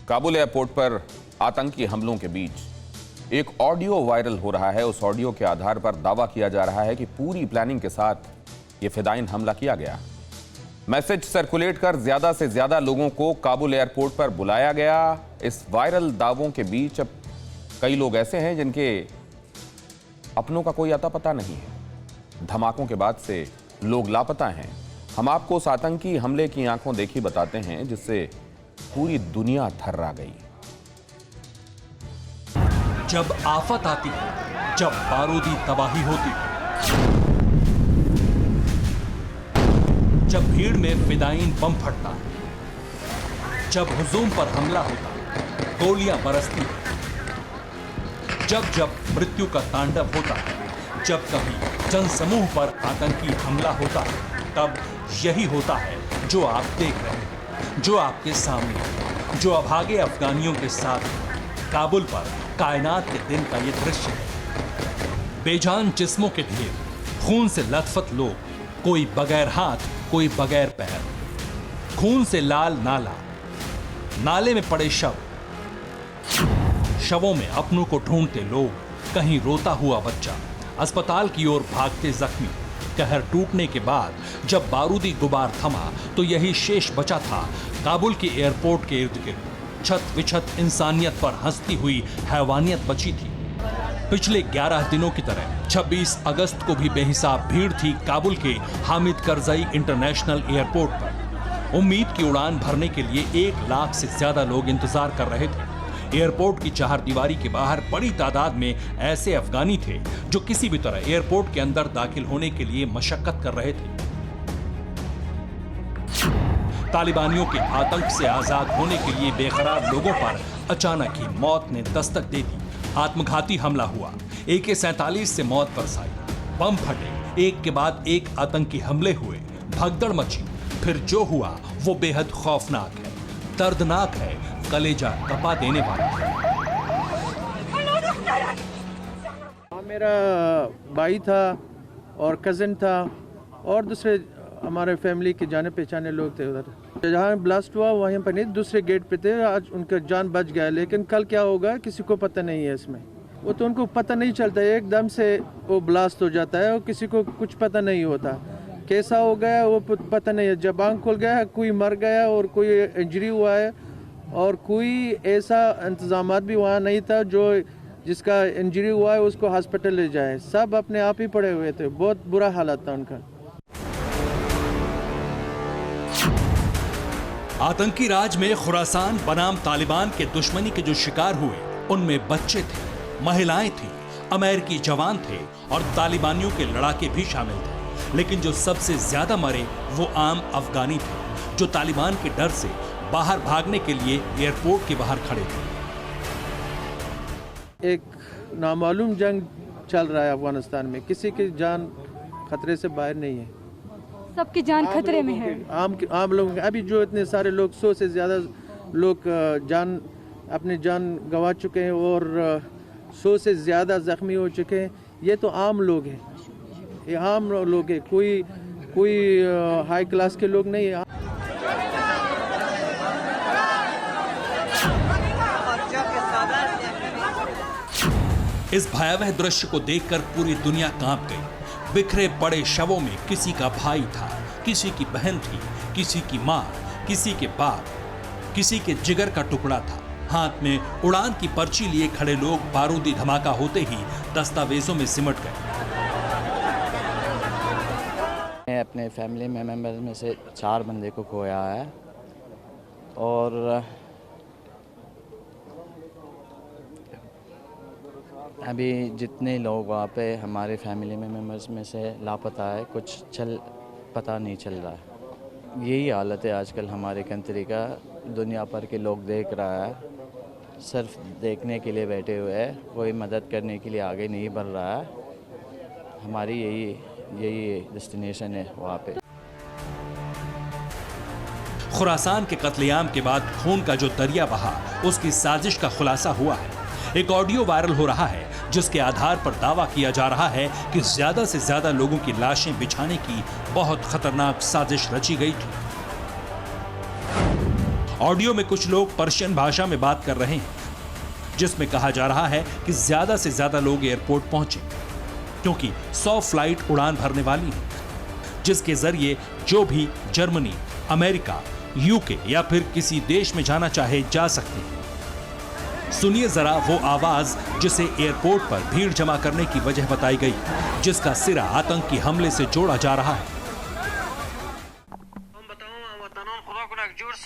Kabul airport पर आतंकी हमलों के बीच एक ऑडियो वायरल हो रहा है। उस ऑडियो के आधार पर दावा किया जा रहा है कि पूरी प्लानिंग के साथ ये फिदायिन हमला किया गया। मैसेज सर्कुलेट कर ज्यादा से ज्यादा लोगों को काबुल एयरपोर्ट पर बुलाया गया। इस वायरल दावों के बीच अब कई लोग ऐसे हैं जिनके अपनों का कोई अता पता नहीं है। धमाकों के बाद से लोग लापता हैं। हम आपको उस आतंकी हमले की आंखों देखी बताते हैं जिससे पूरी दुनिया थर्रा गई। जब आफत आती है, जब बारूदी तबाही होती है, जब भीड़ में फिदायीन बम फटता है, जब हुजूम पर हमला होता है, गोलियां बरसती हैं, जब जब मृत्यु का तांडव होता है, जब कभी जनसमूह पर आतंकी हमला होता है, तब यही होता है जो आप देख रहे हैं, जो आपके सामने है, जो अभागे अफगानियों के साथ है। काबुल पर कायनात के दिन का ये दृश्य है। बेजान जिस्मों के ढेर, खून से लथपथ लोग, कोई बगैर हाथ, कोई बगैर पैर, खून से लाल नाला, नाले में पड़े शव, शवों में अपनों को ढूंढते लोग, कहीं रोता हुआ बच्चा, अस्पताल की ओर भागते जख्मी। कहर टूटने के बाद जब बारूदी गुबार थमा तो यही शेष बचा था काबुल के एयरपोर्ट के इर्द गिर्द। छत विछत इंसानियत पर हंसती हुई हैवानियत बची थी। पिछले 11 दिनों की तरह 26 अगस्त को भी बेहिसाब भीड़ थी काबुल के हामिद करजई इंटरनेशनल एयरपोर्ट पर। उम्मीद की उड़ान भरने के लिए 1 लाख से ज्यादा लोग इंतजार कर रहे थे। एयरपोर्ट की चारदीवारी के बाहर बड़ी तादाद में ऐसे अफगानी थे जो किसी भी तरह एयरपोर्ट के अंदर दाखिल होने के लिए मशक्कत कर रहे थे। तालिबानियों के आतंक से आजाद होने के लिए बेकरार लोगों पर अचानक ही मौत ने दस्तक दे दी। आत्मघाती हमला हुआ, AK-47 से मौत बरसाई, बम फटे, एक के बाद एक आतंकी हमले हुए, भगदड़ मची। फिर जो हुआ वो बेहद खौफनाक है, दर्दनाक है, कलेजा कपा देने वाला है। मेरा भाई था और कज़न था और दूसरे हमारे फैमिली के जाने पहचाने लोग थे उधर। जहाँ ब्लास्ट हुआ वहीं पर नहीं, दूसरे गेट पे थे। आज उनका जान बच गया, लेकिन कल क्या होगा किसी को पता नहीं है इसमें। वो तो उनको पता नहीं चलता, एकदम से वो ब्लास्ट हो जाता है और किसी को कुछ पता नहीं होता कैसा हो गया, वो पता नहीं है। जब आँख खुल गया कोई मर गया और कोई इंजरी हुआ है और कोई ऐसा इंतजामात भी वहाँ नहीं था जो जिसका इंजरी हुआ है उसको हॉस्पिटल ले जाए। सब अपने आप ही पड़े हुए थे, बहुत बुरा हालत था उनका। आतंकी राज में खुरासान बनाम तालिबान के दुश्मनी के जो शिकार हुए उनमें बच्चे थे, महिलाएं थी, अमेरिकी जवान थे और तालिबानियों के लड़ाके भी शामिल थे। लेकिन जो सबसे ज्यादा मरे वो आम अफगानी थे जो तालिबान के डर से बाहर भागने के लिए एयरपोर्ट के बाहर खड़े थे। एक नामालूम जंग चल रहा है अफगानिस्तान में, किसी की जान खतरे से बाहर नहीं है, सबकी जान खतरे में है। आम लोग अभी जो इतने सारे लोग 100 से ज्यादा लोग अपनी जान गंवा चुके हैं और 100 से ज्यादा जख्मी हो चुके हैं। ये तो आम लोग हैं, ये आम लोग हैं, कोई हाई क्लास के लोग नहीं है। इस भयावह दृश्य को देखकर पूरी दुनिया कांप गई। बिखरे पड़े शवों में किसी का भाई था, किसी की बहन थी, किसी की माँ, किसी के बाप, किसी के जिगर का टुकड़ा था। हाथ में उड़ान की पर्ची लिए खड़े लोग बारूदी धमाका होते ही दस्तावेजों में सिमट गए। मैं अपने फैमिली मेंबर्स में से 4 बंदे को खोया है और अभी जितने लोग वहाँ पे हमारे फैमिली मेंबर्स में से लापता है, कुछ पता नहीं चल रहा है। यही हालत है आजकल हमारे कंट्री का। दुनिया भर के लोग देख रहा है, सिर्फ देखने के लिए बैठे हुए हैं, कोई मदद करने के लिए आगे नहीं बढ़ रहा है। हमारी यही डेस्टिनेशन है वहाँ पे। खुरासान के कत्लेआम के बाद खून का जो दरिया बहा उसकी साजिश का खुलासा हुआ है। एक ऑडियो वायरल हो रहा है जिसके आधार पर दावा किया जा रहा है कि ज्यादा से ज्यादा लोगों की लाशें बिछाने की बहुत खतरनाक साजिश रची गई थी। ऑडियो में कुछ लोग पर्शियन भाषा में बात कर रहे हैं, जिसमें कहा जा रहा है कि ज्यादा से ज्यादा लोग एयरपोर्ट पहुंचे क्योंकि 100 फ्लाइट उड़ान भरने वाली है, जिसके जरिए जो भी जर्मनी, अमेरिका, यूके या फिर किसी देश में जाना चाहे जा सकते हैं। सुनिए जरा वो आवाज जिसे एयरपोर्ट पर भीड़ जमा करने की वजह बताई गई, जिसका सिरा आतंकी हमले से जोड़ा जा रहा है।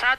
100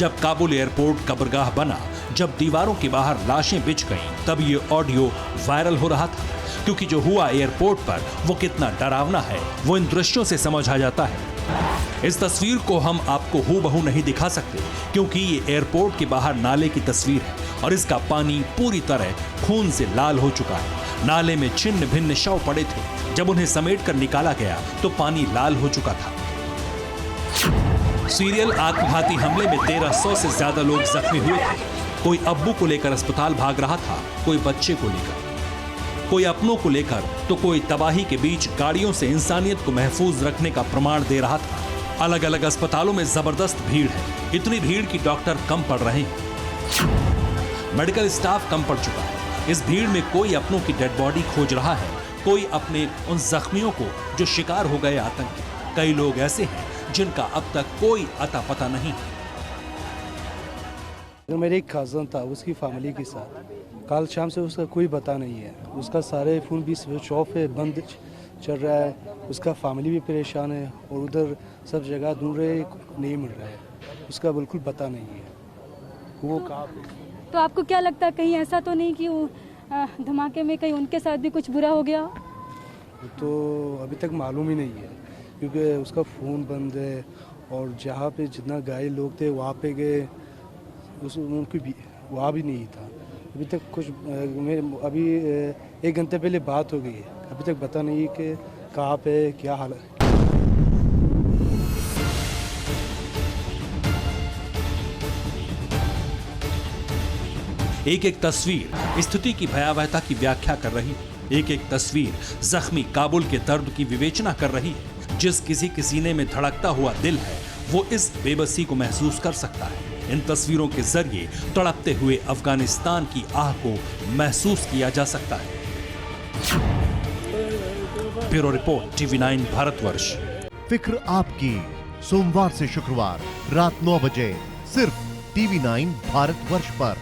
जब काबुल एयरपोर्ट कब्रगाह बना, जब दीवारों के बाहर लाशें बिछ गईं, तब ये ऑडियो वायरल हो रहा था, क्योंकि जो हुआ एयरपोर्ट पर वो कितना डरावना है वो इन दृश्यों से समझ आ जाता है। इस तस्वीर को हम आपको हूबहू नहीं दिखा सकते क्योंकि ये एयरपोर्ट के बाहर नाले की तस्वीर है और इसका पानी पूरी तरह खून से लाल हो चुका है। नाले में छिन्न भिन्न शव पड़े थे, जब उन्हें समेट कर निकाला गया तो पानी लाल हो चुका था। सीरियल आत्मघाती हमले में 1300 से ज्यादा लोग जख्मी हुए थे। कोई अब्बू को लेकर अस्पताल भाग रहा था, कोई बच्चे को लेकर, कोई अपनों को लेकर, तो कोई तबाही के बीच गाड़ियों से इंसानियत को महफूज रखने का प्रमाण दे रहा था। अलग अलग अस्पतालों में जबरदस्त भीड़ है, इतनी भीड़ कि डॉक्टर कम पड़ रहे हैं, मेडिकल स्टाफ कम पड़ चुका है। इस भीड़ में कोई अपनों की डेड बॉडी खोज रहा है, कोई अपने उन जख्मियों को जो शिकार हो गए आतंक के। कई लोग ऐसे हैं जिनका अब तक कोई अता पता नहीं है। मेरे एक कज़न था, उसकी फैमिली के साथ कल शाम से उसका कोई पता नहीं है, उसका सारे फ़ोन भी स्विच ऑफ है, बंद चल रहा है, उसका फैमिली भी परेशान है और उधर सब जगह ढूंढ रहे, नहीं मिल रहा है, उसका बिल्कुल पता नहीं है वो कहाँ पे। तो आपको क्या लगता है कहीं ऐसा तो नहीं कि वो धमाके में कहीं उनके साथ भी कुछ बुरा हो गया? तो अभी तक मालूम ही नहीं है क्योंकि उसका फ़ोन बंद है और जहाँ पे जितना गाय लोग थे वहाँ पे गए, उनकी भी वहाँ भी नहीं था अभी तक कुछ। अभी 1 घंटे पहले बात हो गई है, अभी तक पता नहीं कि कहाँ पे क्या हाल है। एक एक तस्वीर स्थिति की भयावहता की व्याख्या कर रही है, एक एक तस्वीर जख्मी काबुल के दर्द की विवेचना कर रही है। जिस किसी के सीने में धड़कता हुआ दिल है वो इस बेबसी को महसूस कर सकता है। इन तस्वीरों के जरिए तड़पते हुए अफगानिस्तान की आह को महसूस किया जा सकता है। Bureau report, TV9 Bharatvarsh. फिक्र आपकी, सोमवार से शुक्रवार रात 9 बजे सिर्फ TV9 भारतवर्ष पर।